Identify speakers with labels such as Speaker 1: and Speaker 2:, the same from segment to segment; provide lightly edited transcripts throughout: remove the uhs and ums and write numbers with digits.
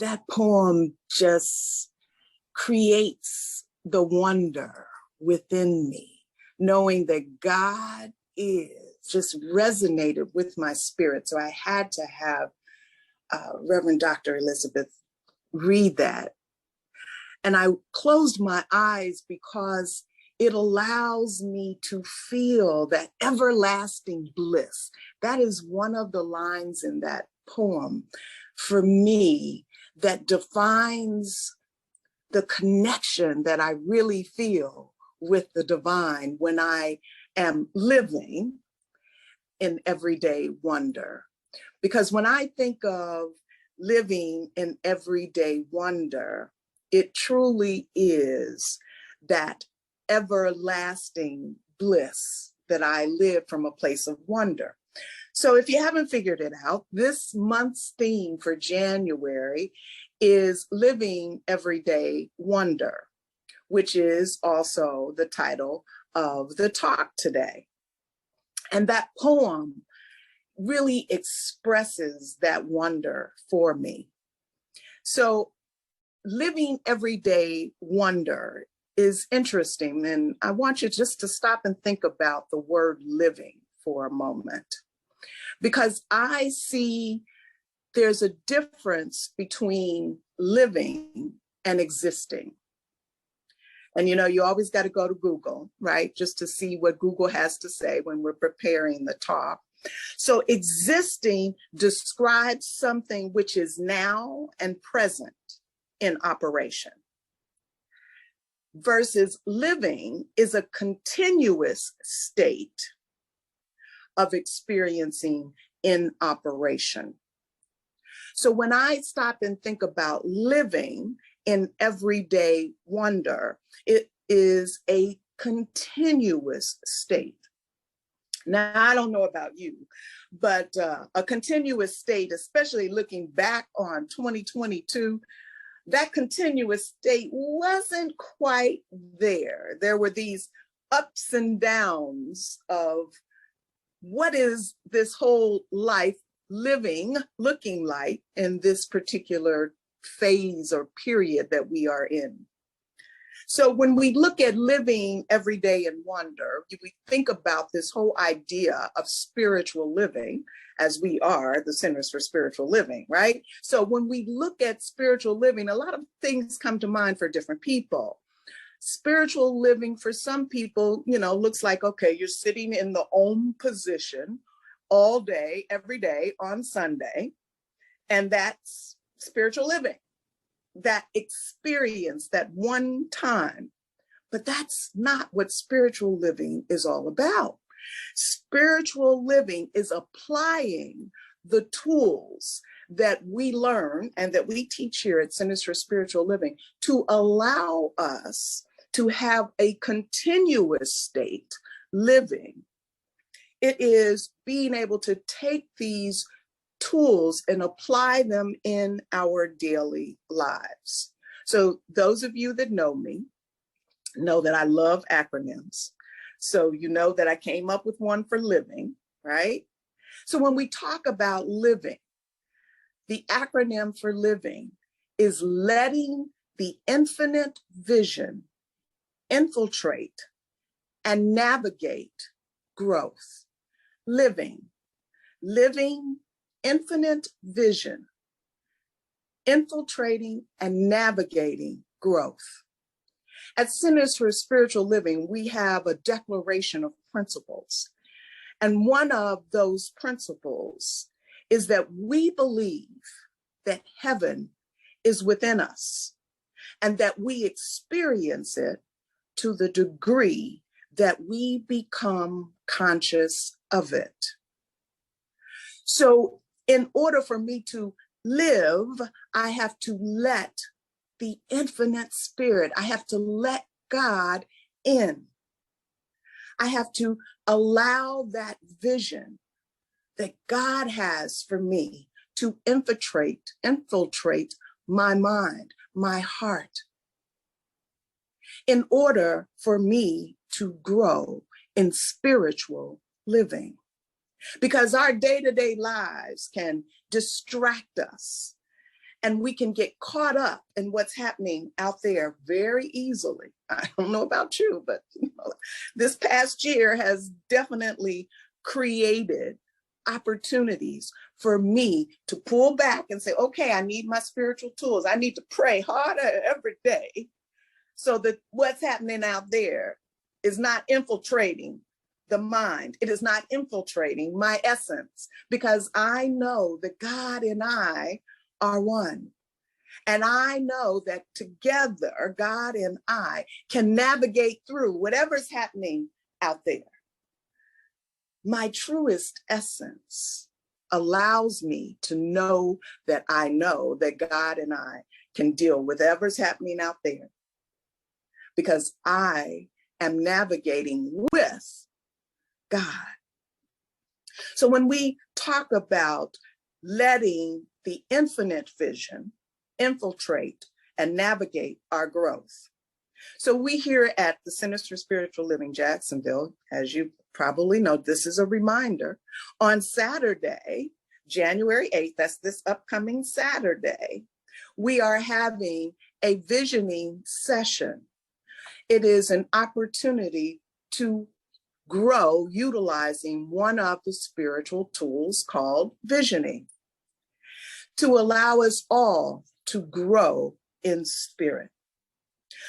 Speaker 1: that poem just creates the wonder within me, knowing that God is, just resonated with my spirit. So I had to have Reverend Dr. Elizabeth read that. And I closed my eyes because it allows me to feel that everlasting bliss. That is one of the lines in that poem for me that defines the connection that I really feel with the divine when I am living in everyday wonder. Because when I think of living in everyday wonder, it truly is that everlasting bliss that I live from a place of wonder. So if you haven't figured it out, this month's theme for January is living everyday wonder, which is also the title of the talk today. And that poem really expresses that wonder for me. So living everyday wonder is interesting. And I want you just to stop and think about the word living for a moment, because I see there's a difference between living and existing. And you know, you always got to go to Google, right? Just to see what Google has to say when we're preparing the talk. So existing describes something which is now and present in operation, versus living is a continuous state of experiencing in operation. So when I stop and think about living in everyday wonder, it is a continuous state. Now, I don't know about you, but a continuous state, especially looking back on 2022, that continuous state wasn't quite there. There were these ups and downs of what is this whole life living, looking like in this particular phase or period that we are in. So when we look at living every day in wonder, we think about this whole idea of spiritual living, as we are the Centers for Spiritual Living, right? So when we look at spiritual living, a lot of things come to mind for different people. Spiritual living for some people, you know, looks like, okay, you're sitting in the Om position all day, every day on Sunday, and that's spiritual living. That experience, that one time. But that's not what spiritual living is all about. Spiritual living is applying the tools that we learn and that we teach here at Centers for Spiritual Living to allow us to have a continuous state living. It is being able to take these tools and apply them in our daily lives. So those of you that know me know that I love acronyms. So you know that I came up with one for living, right? So when we talk about living, the acronym for living is letting the infinite vision infiltrate and navigate growth. Living infinite vision, infiltrating and navigating growth. At Centers for Spiritual Living, we have a declaration of principles. And one of those principles is that we believe that heaven is within us and that we experience it to the degree that we become conscious of it. So in order for me to live, I have to let the infinite spirit, I have to let God in. I have to allow that vision that God has for me to infiltrate my mind, my heart, in order for me to grow in spiritual living. Because our day-to-day lives can distract us And we can get caught up in what's happening out there very easily. I don't know about you, but this past year has definitely created opportunities for me to pull back and say, okay, I need my spiritual tools. I need to pray harder every day so that what's happening out there is not infiltrating the mind. It is not infiltrating my essence, because I know that God and I are one. And I know that together, God and I can navigate through whatever's happening out there. My truest essence allows me to know that God and I can deal with whatever's happening out there, because I am navigating with God. So when we talk about letting the infinite vision infiltrate and navigate our growth. So we here at the Centers for Spiritual Living Jacksonville, as you probably know, this is a reminder, on Saturday, January 8th, that's this upcoming Saturday, we are having a visioning session. It is an opportunity to grow utilizing one of the spiritual tools called visioning, to allow us all to grow in spirit.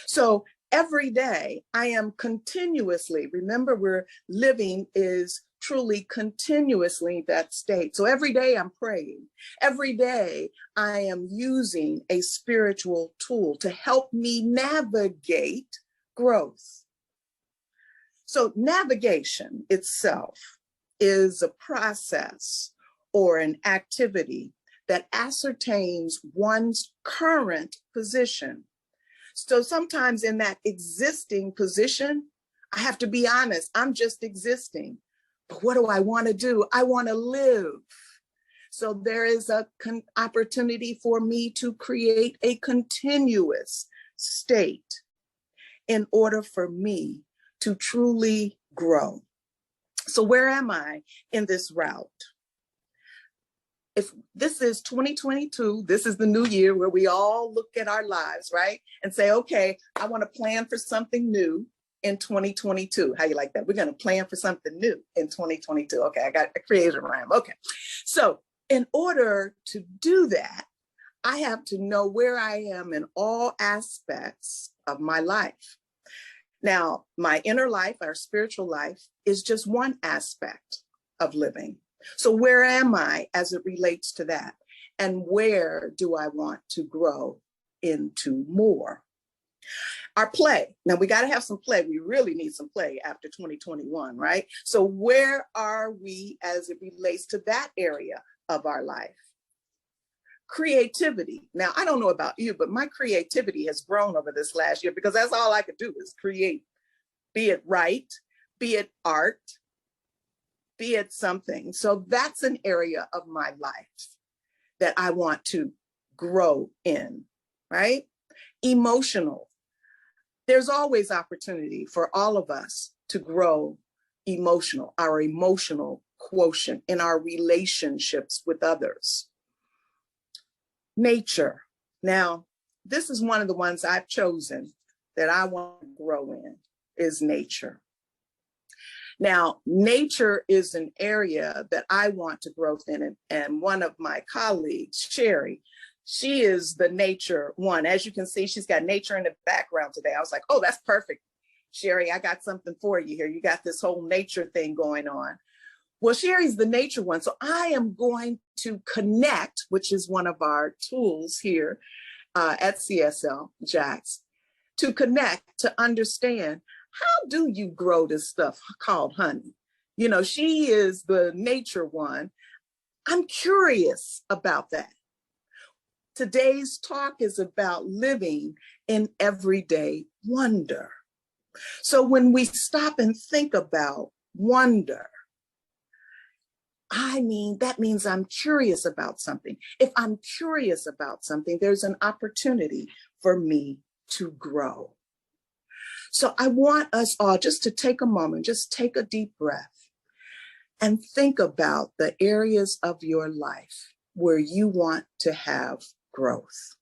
Speaker 1: So every day I am continuously, remember we're living is truly continuously that state. So every day I'm praying. Every day I am using a spiritual tool to help me navigate growth. So navigation itself is a process or an activity that ascertains one's current position. So sometimes in that existing position, I have to be honest, I'm just existing. But what do I want to do? I want to live. So there is an opportunity for me to create a continuous state in order for me to truly grow. So where am I in this route? If this is 2022, this is the new year where we all look at our lives, right? And say, okay, I want to plan for something new in 2022. How you like that? We're going to plan for something new in 2022. Okay, I created a rhyme. Okay. So in order to do that, I have to know where I am in all aspects of my life. Now, my inner life, our spiritual life, is just one aspect of living. So where am I as it relates to that? And where do I want to grow into more? Our play. Now we got to have some play. We really need some play after 2021, right? So where are we as it relates to that area of our life? Creativity. Now, I don't know about you, but my creativity has grown over this last year because that's all I could do is create, be it right, be it art, be it something. So that's an area of my life that I want to grow in, right? Emotional. There's always opportunity for all of us to grow emotional, our emotional quotient in our relationships with others. Nature. Now, this is one of the ones I've chosen that I want to grow in, is nature. Now, nature is an area that I want to grow in, and one of my colleagues, Sherry, she is the nature one. As you can see, she's got nature in the background today. I was like, oh, that's perfect. Sherry, I got something for you here. You got this whole nature thing going on. Well, Sherry's the nature one. So I am going to connect, which is one of our tools here at CSL Jax, to connect, to understand, how do you grow this stuff called honey? You know, she is the nature one. I'm curious about that. Today's talk is about living in everyday wonder. So when we stop and think about wonder, that means I'm curious about something. If I'm curious about something, there's an opportunity for me to grow. So I want us all just to take a moment, just take a deep breath and think about the areas of your life where you want to have growth,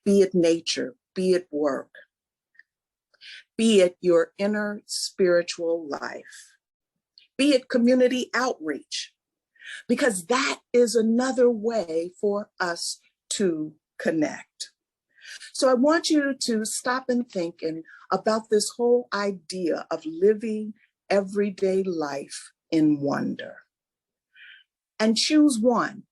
Speaker 1: be it nature, be it work, be it your inner spiritual life, be it community outreach, because that is another way for us to connect. So I want you to stop and think about this whole idea of living everyday life in wonder. And choose one.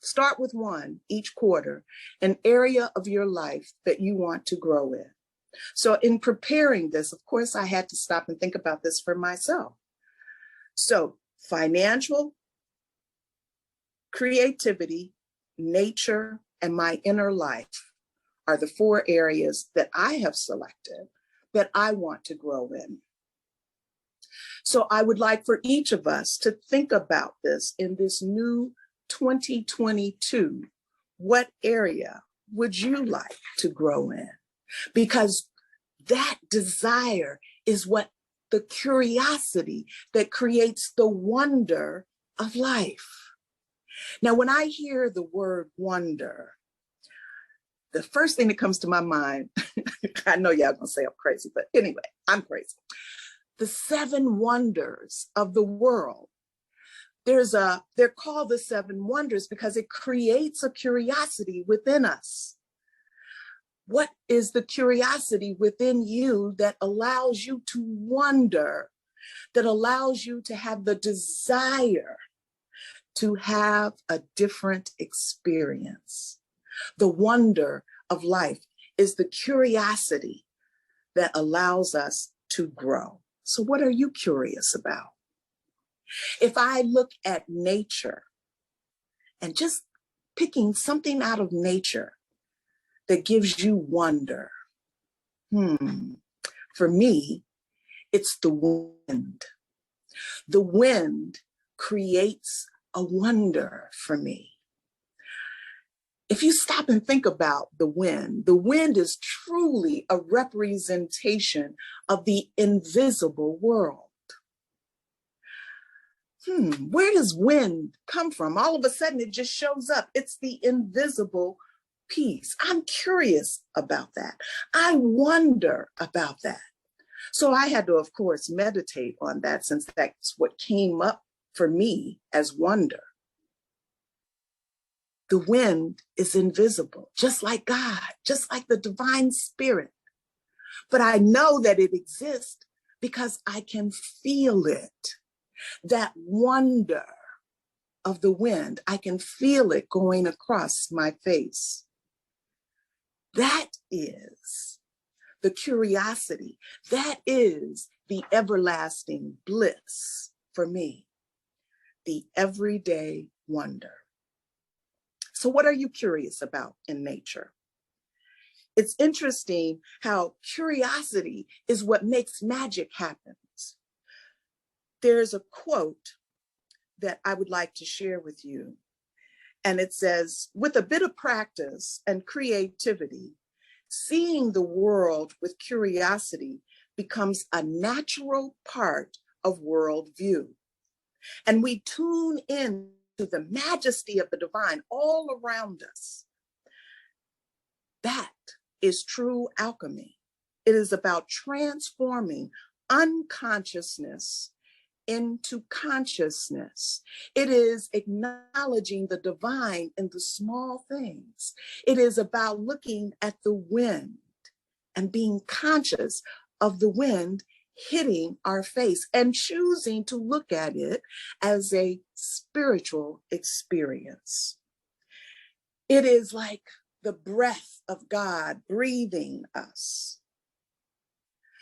Speaker 1: Start with one each quarter, an area of your life that you want to grow in. So in preparing this, of course, I had to stop and think about this for myself. So financial, creativity, nature, and my inner life are the 4 areas that I have selected that I want to grow in. So I would like for each of us to think about this in this new 2022. What area would you like to grow in? Because that desire is what the curiosity that creates the wonder of life. Now, when I hear the word wonder, the first thing that comes to my mind, I know y'all gonna say I'm crazy, but anyway, I'm crazy. The 7 wonders of the world. They're called the 7 wonders because it creates a curiosity within us. What is the curiosity within you that allows you to wonder, that allows you to have the desire to have a different experience? The wonder of life is the curiosity that allows us to grow. So what are you curious about? If I look at nature and just picking something out of nature that gives you wonder, for me, it's the wind. The wind creates a wonder for me. If you stop and think about the wind is truly a representation of the invisible world. Where does wind come from? All of a sudden, it just shows up. It's the invisible piece. I'm curious about that. I wonder about that. So I had to, of course, meditate on that, since that's what came up for me as wonder. The wind is invisible, just like God, just like the divine spirit. But I know that it exists because I can feel it. That wonder of the wind, I can feel it going across my face. That is the curiosity. That is the everlasting bliss for me, the everyday wonder. So what are you curious about in nature? It's interesting how curiosity is what makes magic happen. There's a quote that I would like to share with you. And it says, with a bit of practice and creativity, seeing the world with curiosity becomes a natural part of worldview. And we tune in to the majesty of the divine all around us. That is true alchemy. It is about transforming unconsciousness into consciousness. It is acknowledging the divine in the small things. It is about looking at the wind and being conscious of the wind hitting our face and choosing to look at it as a spiritual experience. It is like the breath of God breathing us.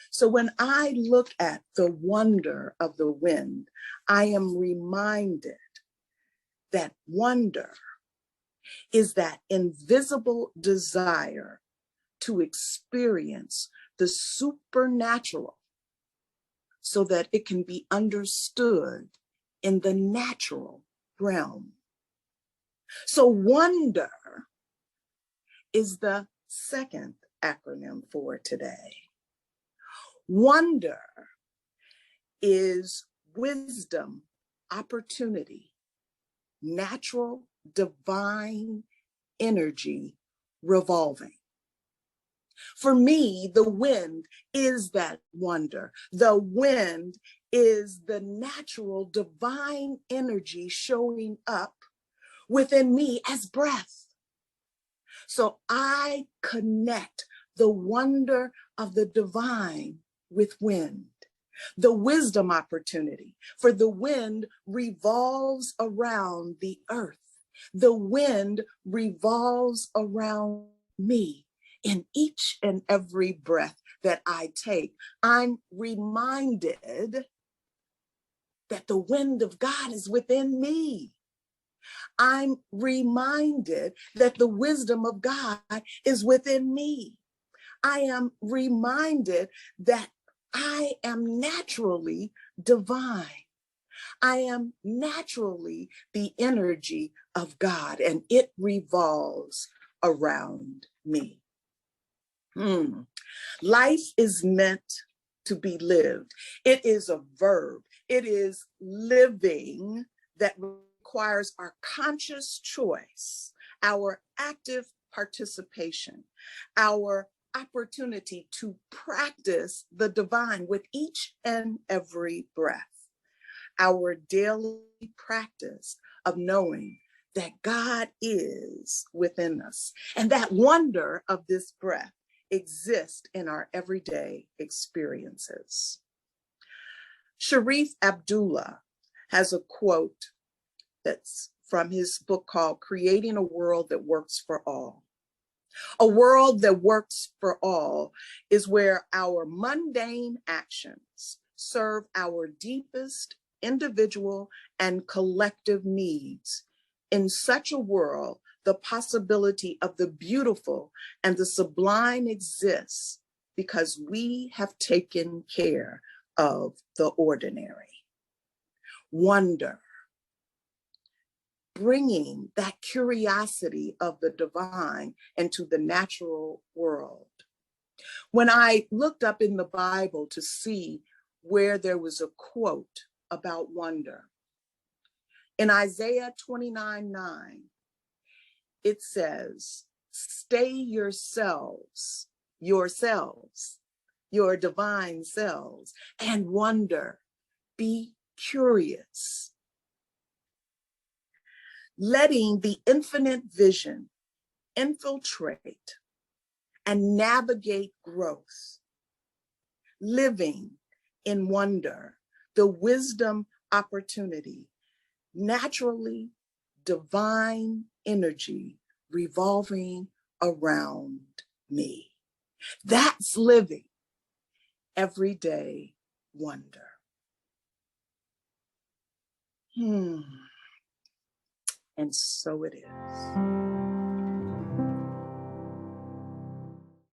Speaker 1: So when I look at the wonder of the wind, I am reminded that wonder is that invisible desire to experience the supernatural so that it can be understood in the natural realm. So wonder is the second acronym for today. Wonder is wisdom, opportunity, natural, divine energy revolving. For me, the wind is that wonder. The wind is the natural divine energy showing up within me as breath. So I connect the wonder of the divine with wind, the wisdom opportunity, for the wind revolves around the earth. The wind revolves around me. In each and every breath that I take, I'm reminded that the wind of God is within me. I'm reminded that the wisdom of God is within me. I am reminded that I am naturally divine. I am naturally the energy of God, and it revolves around me. Life is meant to be lived. It is a verb. It is living that requires our conscious choice, our active participation, our opportunity to practice the divine with each and every breath, our daily practice of knowing that God is within us, and that wonder of this breath exist in our everyday experiences. Sharif Abdullah has a quote that's from his book called Creating a World That Works for All. A world that works for all is where our mundane actions serve our deepest individual and collective needs. In such a world, the possibility of the beautiful and the sublime exists because we have taken care of the ordinary. Wonder, bringing that curiosity of the divine into the natural world. When I looked up in the Bible to see where there was a quote about wonder, in Isaiah 29:9, it says, stay yourselves, your divine selves, and wonder, be curious. Letting the infinite vision infiltrate and navigate growth, living in wonder, the wisdom opportunity, naturally divine energy revolving around me. That's living everyday wonder. And so it is.